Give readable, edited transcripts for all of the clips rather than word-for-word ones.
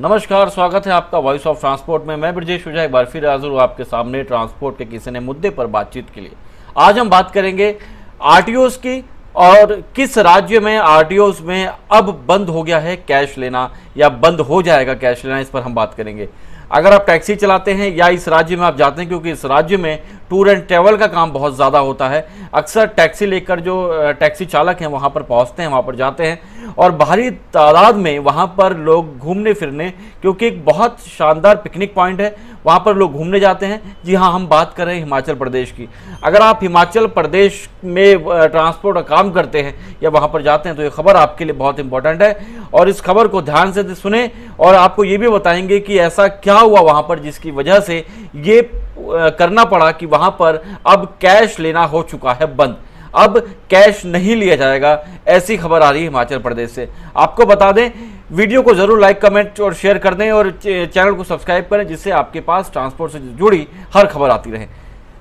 नमस्कार, स्वागत है आपका वॉइस ऑफ ट्रांसपोर्ट में। मैं ब्रजेश ओझा एक बार फिर हाजिर हूँ आपके सामने ट्रांसपोर्ट के किसी ने मुद्दे पर बातचीत के लिए। आज हम बात करेंगे आरटीओस की और किस राज्य में आरटीओस में अब बंद हो गया है कैश लेना या बंद हो जाएगा कैश लेना, इस पर हम बात करेंगे। अगर आप टैक्सी चलाते हैं या इस राज्य में आप जाते हैं, क्योंकि इस राज्य में टूर एंड ट्रैवल का काम बहुत ज़्यादा होता है, अक्सर टैक्सी लेकर जो टैक्सी चालक हैं वहाँ पर पहुँचते हैं, वहाँ पर जाते हैं और भारी तादाद में वहाँ पर लोग घूमने फिरने, क्योंकि एक बहुत शानदार पिकनिक पॉइंट है, वहाँ पर लोग घूमने जाते हैं। जी हाँ, हम बात कर रहे हैं हिमाचल प्रदेश की। अगर आप हिमाचल प्रदेश में ट्रांसपोर्ट का काम करते हैं या वहाँ पर जाते हैं तो ये खबर आपके लिए बहुत इंपॉर्टेंट है और इस खबर को ध्यान से सुने और आपको ये भी बताएंगे कि ऐसा क्या हुआ वहाँ पर जिसकी वजह से ये करना पड़ा कि वहाँ पर अब कैश लेना हो चुका है बंद, अब कैश नहीं लिया जाएगा। ऐसी खबर आ रही है हिमाचल प्रदेश से। आपको बता दें, वीडियो को जरूर लाइक कमेंट और शेयर कर दें और चैनल को सब्सक्राइब करें, जिससे आपके पास ट्रांसपोर्ट से जुड़ी हर खबर आती रहे।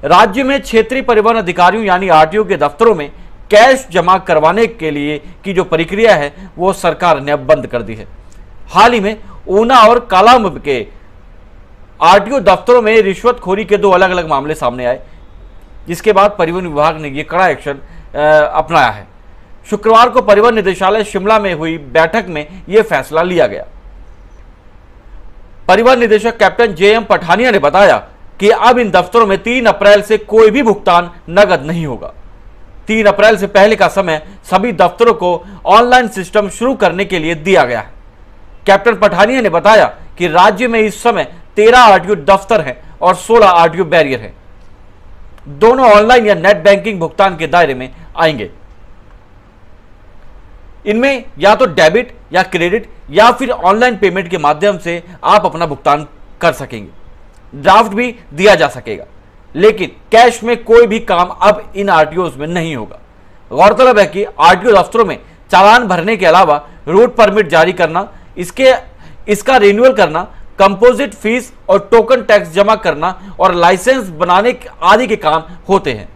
राज्य में क्षेत्रीय परिवहन अधिकारियों यानी आरटीओ के दफ्तरों में कैश जमा करवाने के लिए की जो प्रक्रिया है वो सरकार ने अब बंद कर दी है। हाल ही में ऊना और कालाअंब के आरटीओ दफ्तरों में रिश्वतखोरी के दो अलग अलग मामले सामने आए, जिसके बाद परिवहन विभाग ने ये कड़ा एक्शन अपनाया है। शुक्रवार को परिवहन निदेशालय शिमला में हुई बैठक में यह फैसला लिया गया। परिवहन निदेशक कैप्टन जेएम पठानिया ने बताया कि अब इन दफ्तरों में 3 अप्रैल से कोई भी भुगतान नगद नहीं होगा। 3 अप्रैल से पहले का समय सभी दफ्तरों को ऑनलाइन सिस्टम शुरू करने के लिए दिया गया है। कैप्टन पठानिया ने बताया कि राज्य में इस समय 13 आरटीओ दफ्तर हैं और 16 आरटीओ बैरियर हैं। दोनों ऑनलाइन या नेट बैंकिंग भुगतान के दायरे में आएंगे। इनमें या तो डेबिट या क्रेडिट या फिर ऑनलाइन पेमेंट के माध्यम से आप अपना भुगतान कर सकेंगे। ड्राफ्ट भी दिया जा सकेगा, लेकिन कैश में कोई भी काम अब इन आरटीओस में नहीं होगा। गौरतलब है कि आरटीओ दफ्तरों में चालान भरने के अलावा रूट परमिट जारी करना, इसका रिन्यूअल करना, कंपोजिट फीस और टोकन टैक्स जमा करना और लाइसेंस बनाने आदि के काम होते हैं।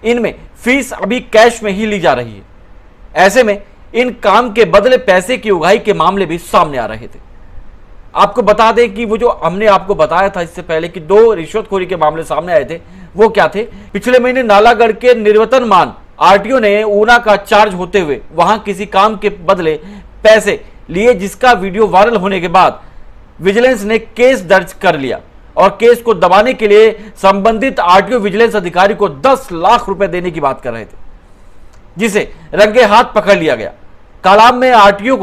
इनमें फीस अभी कैश में ही ली जा रही है। ऐसे में इन काम के बदले पैसे की उगाही के मामले भी सामने आ रहे थे। आपको बता दें कि वो जो हमने आपको बताया था इससे पहले कि 2 रिश्वतखोरी के मामले सामने आए थे, वो क्या थे? पिछले महीने नालागढ़ के निवर्तमान आरटीओ ने ऊना का चार्ज होते हुए वहां किसी काम के बदले पैसे लिए, जिसका वीडियो वायरल होने के बाद विजिलेंस ने केस दर्ज कर लिया और केस को दबाने के लिए संबंधित आरटीओ विजिलेंस अधिकारी को 10 लाख रुपए देने की बात कर रहे थे, जिसे रंगे हाथ पकड़ लिया गया। कालाअंब में आरटीओ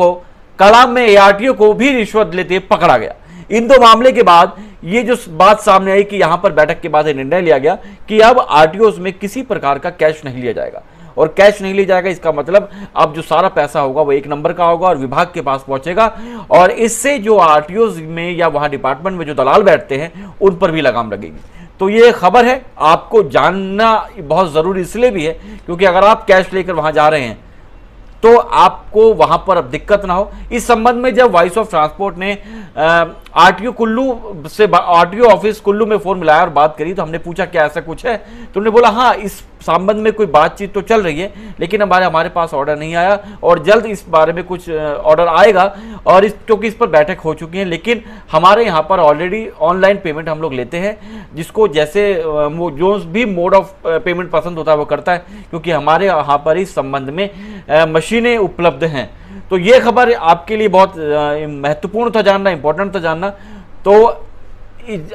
को भी रिश्वत लेते पकड़ा गया। इन 2 मामले के बाद ये जो बात सामने आई कि यहां पर बैठक के बाद निर्णय लिया गया कि अब आरटीओ में किसी प्रकार का कैश नहीं लिया जाएगा। और कैश नहीं लिया जाएगा इसका मतलब अब जो सारा पैसा होगा वो 1 नंबर का होगा और विभाग के पास पहुंचेगा और इससे जो आरटीओ में या वहां डिपार्टमेंट में जो दलाल बैठते हैं उन पर भी लगाम लगेगी। तो ये खबर है, आपको जानना बहुत जरूरी इसलिए भी है क्योंकि अगर आप कैश लेकर वहां जा रहे हैं तो आपको वहां पर अब दिक्कत ना हो। इस संबंध में जब वॉइस ऑफ ट्रांसपोर्ट ने आरटीओ ऑफिस कुल्लू में फोन मिलाया और बात करी तो हमने पूछा क्या ऐसा कुछ है, तो उन्होंने बोला हाँ, इस संबंध में कोई बातचीत तो चल रही है, लेकिन हमारे पास ऑर्डर नहीं आया और जल्द इस बारे में कुछ ऑर्डर आएगा और क्योंकि इस पर बैठक हो चुकी है। लेकिन हमारे यहाँ पर ऑलरेडी ऑनलाइन पेमेंट हम लोग लेते हैं, जिसको जैसे जो भी मोड ऑफ पेमेंट पसंद होता है वो करता है, क्योंकि हमारे यहाँ पर इस संबंध में मशीनें उपलब्ध हैं। तो ये खबर आपके लिए बहुत महत्वपूर्ण था जानना, इंपॉर्टेंट था जानना। तो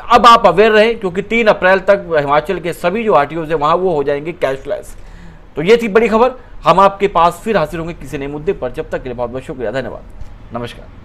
अब आप अवेयर रहे क्योंकि 3 अप्रैल तक हिमाचल के सभी जो आरटीओ है वहां वो हो जाएंगे कैशलेस। तो ये थी बड़ी खबर। हम आपके पास फिर हाजिर होंगे किसी नए मुद्दे पर। जब तक के लिए बहुत बहुत शुक्रिया, धन्यवाद, नमस्कार।